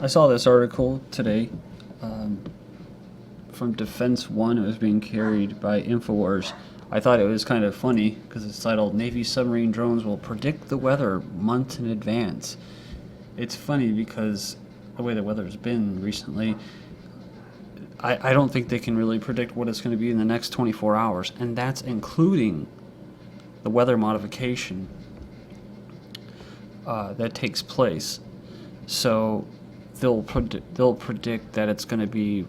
I saw this article today from Defense One. It was being carried by InfoWars. I thought it was kind of funny because it's titled "Navy Submarine Drones Will Predict the Weather Months in Advance." It's funny because the way the weather's been recently, I don't think they can really predict what it's going to be in the next 24 hours, and that's including the weather modification that takes place. So they'll predict that it's going to be,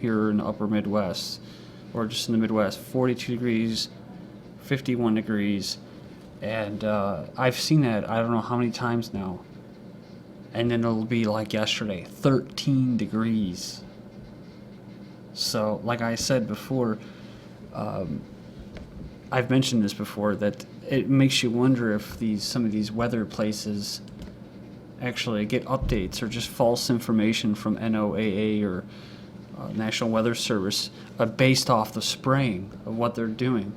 here in the upper Midwest or just in the Midwest, 42 degrees, 51 degrees, and I've seen that I don't know how many times now. And then it'll be like yesterday, 13 degrees. So, like I said before, I've mentioned this before, that it makes you wonder if some of these weather places actually get updates or just false information from NOAA or National Weather Service based off the spraying of what they're doing.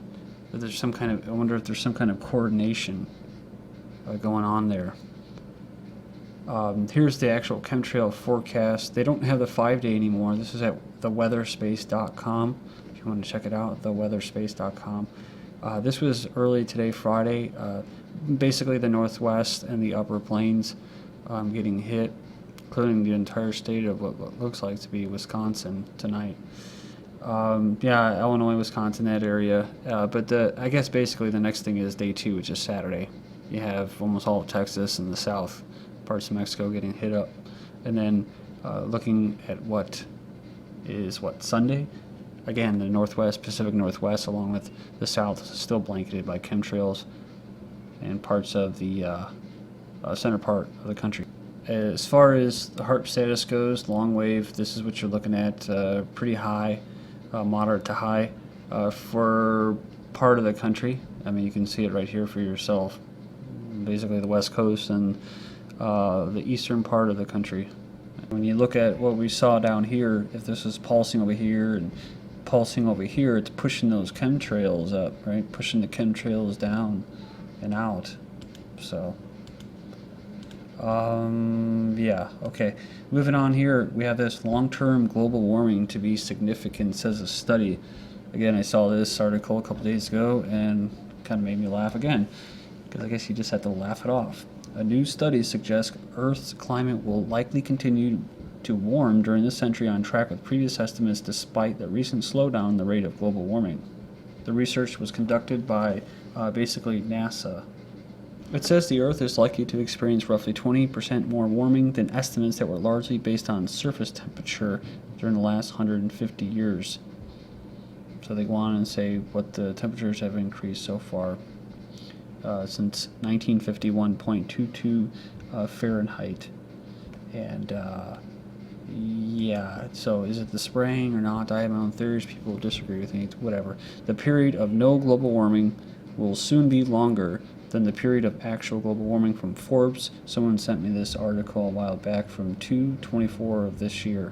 But there's I wonder if there's some kind of coordination going on there. Here's the actual chemtrail forecast. They don't have the 5-day anymore. This is at theweatherspace.com. If you want to check it out, theweatherspace.com. This was early today, Friday. Basically the Northwest and the Upper Plains getting hit, including the entire state of what looks like to be Wisconsin tonight. Illinois, Wisconsin, that area. But I guess basically the next thing is day 2, which is Saturday. You have almost all of Texas and the south parts of Mexico getting hit up. And then looking at Sunday? Again, the Northwest, Pacific Northwest, along with the South, still blanketed by chemtrails and parts of the center part of the country. As far as the Haarp status goes, long wave, this is what you're looking at, pretty high, moderate to high for part of the country. I mean, you can see it right here for yourself. Basically the West Coast and the eastern part of the country. When you look at what we saw down here, if this is pulsing over here and pulsing over here, it's pushing those chemtrails up, right? Pushing the chemtrails down and out. So, okay. Moving on here, we have this long-term global warming to be significant, says a study. Again, I saw this article a couple days ago and kind of made me laugh again, because I guess you just have to laugh it off. A new study suggests Earth's climate will likely continue to warm during this century, on track with previous estimates despite the recent slowdown in the rate of global warming. The research was conducted by basically NASA. It says the Earth is likely to experience roughly 20% more warming than estimates that were largely based on surface temperature during the last 150 years. So they go on and say what the temperatures have increased so far since 1951.22 Fahrenheit. And so is it the spraying or not? I have my own theories. People will disagree with me, whatever. The period of no global warming will soon be longer than the period of actual global warming from Forbes. Someone sent me this article a while back from 2/24 of this year.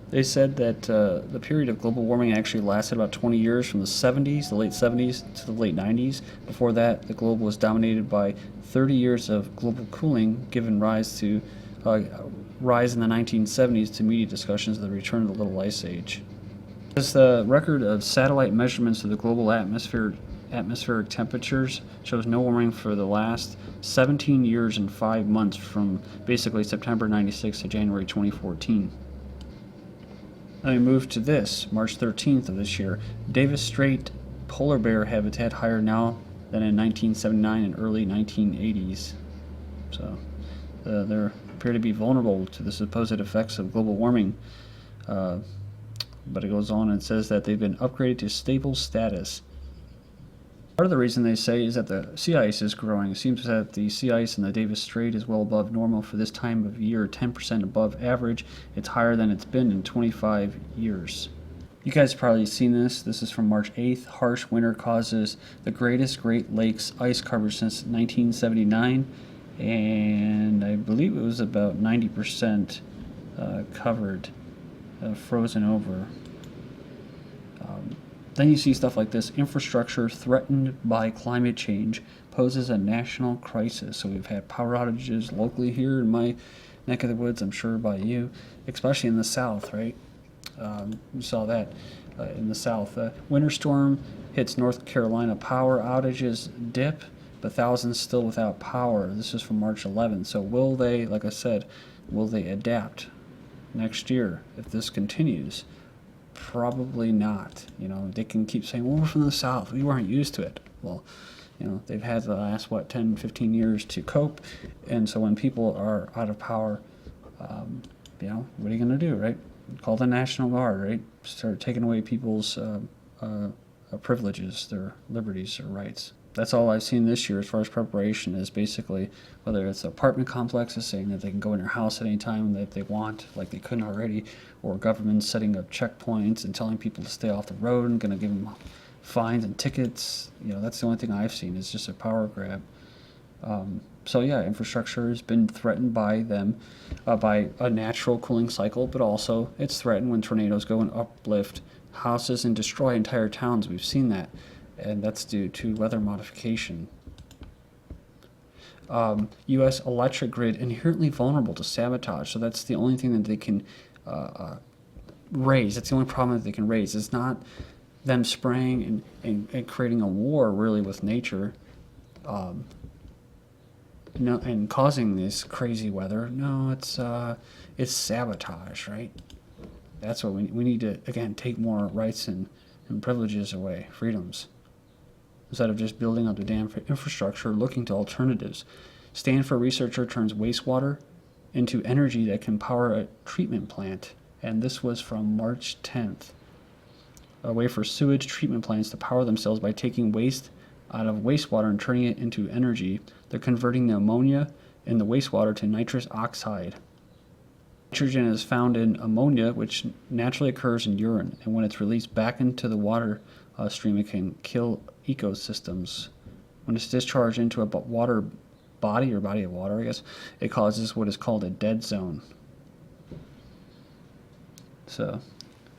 They said that the period of global warming actually lasted about 20 years, from the 70s, the late 70s, to the late 90s. Before that, the globe was dominated by 30 years of global cooling, giving rise in the 1970s to media discussions of the return of the Little Ice Age. As the record of satellite measurements of the global atmospheric temperatures shows no warming for the last 17 years and 5 months, from basically September 96 to January 2014. Now we move to this, March 13th of this year. Davis Strait polar bear habitat higher now than in 1979 and early 1980s. So they appear to be vulnerable to the supposed effects of global warming. But it goes on and says that they've been upgraded to stable status. Part of the reason they say is that the sea ice is growing. It seems that the sea ice in the Davis Strait is well above normal for this time of year, 10% above average. It's higher than it's been in 25 years. You guys have probably seen this. This is from March 8th. Harsh winter causes the greatest Great Lakes ice cover since 1979, and I believe it was about 90% covered, frozen over. Then you see stuff like this: infrastructure threatened by climate change poses a national crisis. So we've had power outages locally here in my neck of the woods, I'm sure by you, especially in the south, right? You saw that in the south. Winter storm hits North Carolina, power outages dip, but thousands still without power. This is from March 11th. So will they, like I said, will they adapt next year if this continues? Probably not. You know, they can keep saying, well, we're from the south, we weren't used to it. Well, you know, they've had the last 10, 15 years to cope, and so when people are out of power, you know, what are you going to do, right? Call the National Guard, right? Start taking away people's privileges, their liberties, their rights. That's all I've seen this year as far as preparation is basically whether it's apartment complexes saying that they can go in their house at any time that they want, like they couldn't already, or governments setting up checkpoints and telling people to stay off the road and going to give them fines and tickets. You know, that's the only thing I've seen is just a power grab. So yeah, infrastructure has been threatened by them, by a natural cooling cycle, but also it's threatened when tornadoes go and uplift houses and destroy entire towns. We've seen that, and that's due to weather modification. U.S. electric grid inherently vulnerable to sabotage, so that's the only thing that they can raise. That's the only problem that they can raise. It's not them spraying and creating a war really with nature. No, and causing this crazy weather. No, it's sabotage, right? That's what we need to, again, take more rights and privileges away, freedoms, instead of just building up the damn infrastructure, looking to alternatives. Stanford researcher turns wastewater into energy that can power a treatment plant, and this was from March 10th. A way for sewage treatment plants to power themselves by taking waste out of wastewater and turning it into energy. They're converting the ammonia in the wastewater to nitrous oxide. Nitrogen is found in ammonia, which naturally occurs in urine, and when it's released back into the water stream, it can kill ecosystems. When it's discharged into a water body, or body of water, I guess, it causes what is called a dead zone. So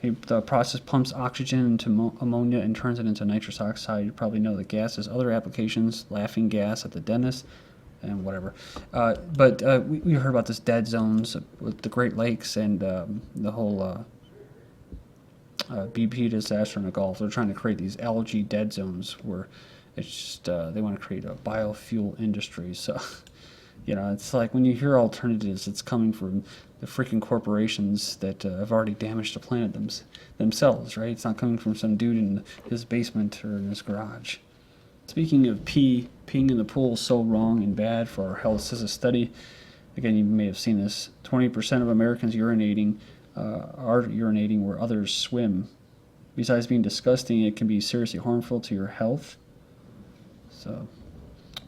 the process pumps oxygen into ammonia and turns it into nitrous oxide. You probably know the gases, other applications, laughing gas at the dentist, and whatever. But we heard about this dead zones with the Great Lakes and the whole BP disaster in the Gulf. They're trying to create these algae dead zones where it's just they want to create a biofuel industry. So, you know, it's like when you hear alternatives, it's coming from the freaking corporations that have already damaged the planet themselves, right? It's not coming from some dude in his basement or in his garage. Speaking of peeing in the pool is so wrong and bad for our health, says a study. Again, you may have seen this. 20% of Americans urinating are urinating where others swim. Besides being disgusting, it can be seriously harmful to your health. So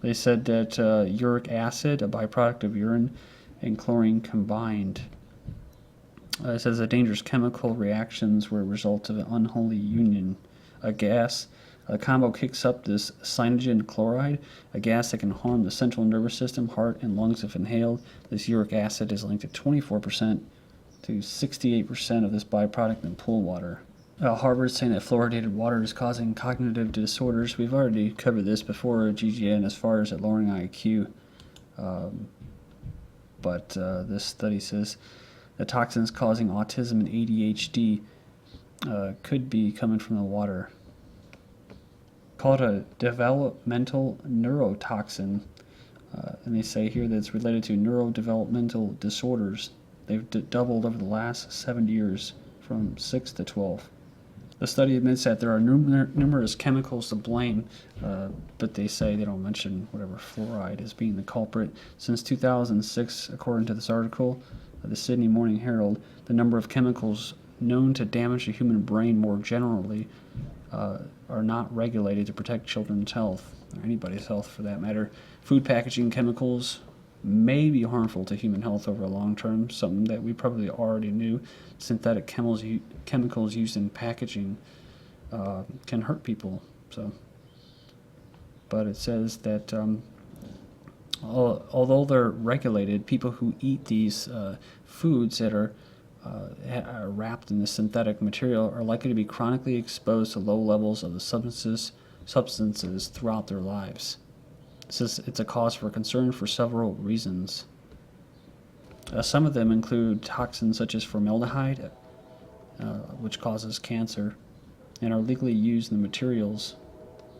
they said that uric acid, a byproduct of urine, and chlorine combined. It says that dangerous chemical reactions were a result of an unholy union. A gas, a combo kicks up this cyanogen chloride, a gas that can harm the central nervous system, heart, and lungs if inhaled. This uric acid is linked to 24% to 68% of this byproduct in pool water. Harvard's saying that fluoridated water is causing cognitive disorders. We've already covered this before at GGN as far as at lowering IQ. But this study says the toxins causing autism and ADHD could be coming from the water. Called a developmental neurotoxin, and they say here that it's related to neurodevelopmental disorders. They've doubled over the last 7 years, from 6 to 12. The study admits that there are numerous chemicals to blame, but they say they don't mention whatever fluoride as being the culprit. Since 2006, according to this article, the Sydney Morning Herald, the number of chemicals known to damage the human brain more generally are not regulated to protect children's health, or anybody's health for that matter. Food packaging chemicals may be harmful to human health over a long term, something that we probably already knew. Synthetic chemicals used in packaging can hurt people. So, but it says that although they're regulated, people who eat these foods that are are wrapped in this synthetic material are likely to be chronically exposed to low levels of the substances throughout their lives. It's a cause for concern for several reasons. Some of them include toxins such as formaldehyde, which causes cancer, and are legally used in the materials.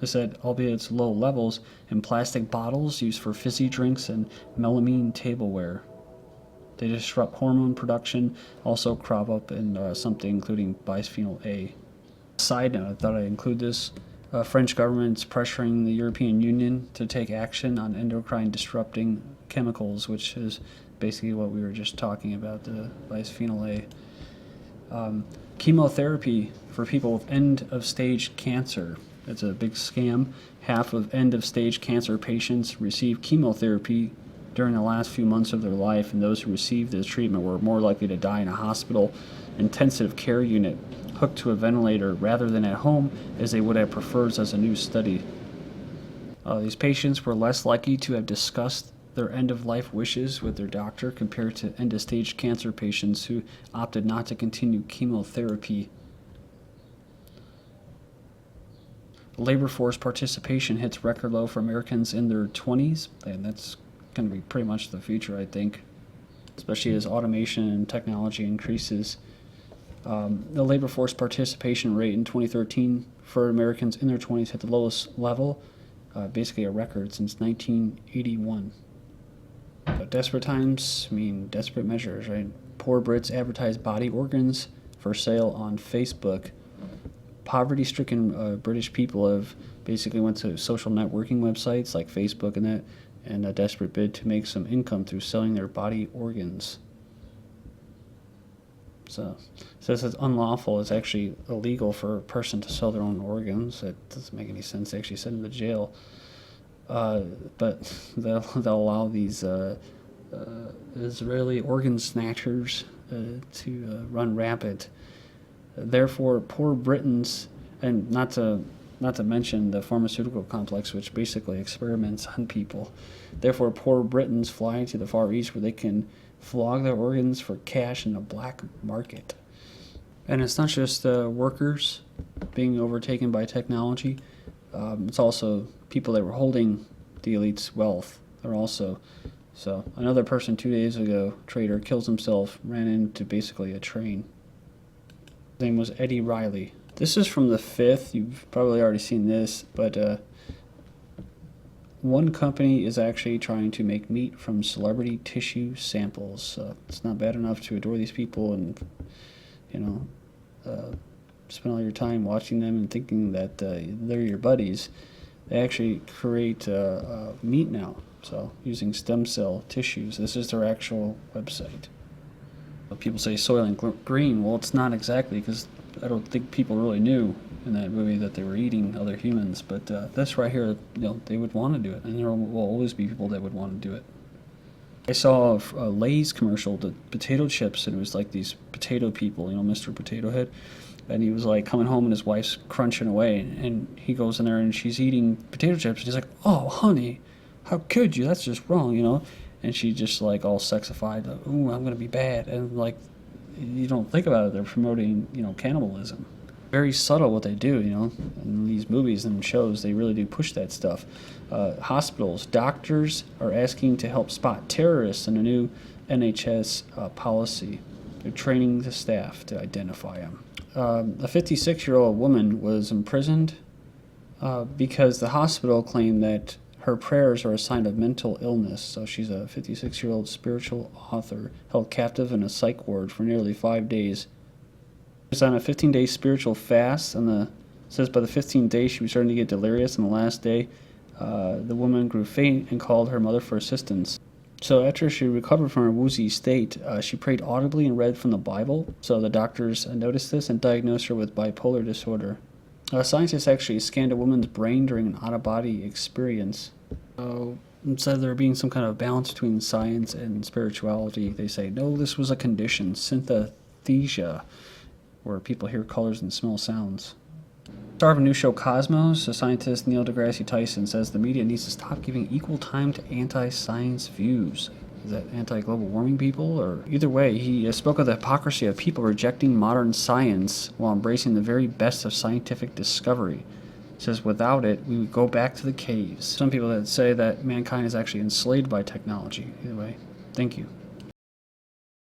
They said, albeit its low levels, in plastic bottles used for fizzy drinks and melamine tableware. They disrupt hormone production, also crop up in something including bisphenol A. Side note, I thought I'd include this. French government's pressuring the European Union to take action on endocrine disrupting chemicals, which is basically what we were just talking about, the bisphenol A. Chemotherapy for people with end-of-stage cancer. It's a big scam. Half of end-of-stage cancer patients receive chemotherapy during the last few months of their life, and those who received this treatment were more likely to die in a hospital intensive care unit hooked to a ventilator rather than at home, as they would have preferred, says a new study. These patients were less likely to have discussed their end-of-life wishes with their doctor compared to end-of-stage cancer patients who opted not to continue chemotherapy. Labor force participation hits record low for Americans in their 20s, and that's going to be pretty much the future, I think, especially as automation and technology increases. The labor force participation rate in 2013 for Americans in their 20s hit the lowest level, basically a record since 1981. But desperate times mean desperate measures, right? Poor Brits advertise body organs for sale on Facebook. Poverty-stricken British people have basically went to social networking websites like Facebook and that, in a desperate bid to make some income through selling their body organs. So it says it's unlawful. It's actually illegal for a person to sell their own organs. It doesn't make any sense. They actually send them to jail. But they'll allow these Israeli organ snatchers to run rampant. Therefore, poor Britons, and not to mention the pharmaceutical complex, which basically experiments on people. Therefore, poor Britons fly to the Far East where they can flog their organs for cash in the black market. And it's not just workers being overtaken by technology. It's also people that were holding the elite's wealth. They're also... So another person 2 days ago, trader, kills himself, ran into basically a train. His name was Eddie Riley. This is from the 5th. You've probably already seen this, but one company is actually trying to make meat from celebrity tissue samples. It's not bad enough to adore these people and, spend all your time watching them and thinking that they're your buddies. They actually create meat now, so using stem cell tissues. This is their actual website. People say Soylent Green. Well, it's not exactly, because I don't think people really knew in that movie that they were eating other humans. But this right here, they would want to do it, and there will always be people that would want to do it. I saw a Lay's commercial, the potato chips, and it was like these potato people, Mr. Potato Head, and he was like coming home and his wife's crunching away, and he goes in there and she's eating potato chips, and he's like, "Oh, honey, how could you? That's just wrong, And she just like all sexified, like, "Ooh, I'm gonna be bad," and like, you don't think about it. They're promoting, cannibalism. Very subtle what they do, in these movies and shows. They really do push that stuff. Hospitals, doctors are asking to help spot terrorists in a new NHS policy. They're training the staff to identify them. A 56-year-old woman was imprisoned because the hospital claimed that her prayers are a sign of mental illness. So she's a 56-year-old spiritual author held captive in a psych ward for nearly 5 days. She was on a 15-day spiritual fast, and it says by the 15th day she was starting to get delirious, and the last day the woman grew faint and called her mother for assistance. So after she recovered from her woozy state, she prayed audibly and read from the Bible. So the doctors noticed this and diagnosed her with bipolar disorder. Scientists actually scanned a woman's brain during an out-of-body experience. Instead of there being some kind of balance between science and spirituality, they say, no, this was a condition, synesthesia, where people hear colors and smell sounds. Star of a new show, Cosmos, scientist Neil deGrasse Tyson says the media needs to stop giving equal time to anti-science views. Is that anti-global warming people? Or either way, he spoke of the hypocrisy of people rejecting modern science while embracing the very best of scientific discovery. He says without it, we would go back to the caves. Some people that say that mankind is actually enslaved by technology. Either way, thank you.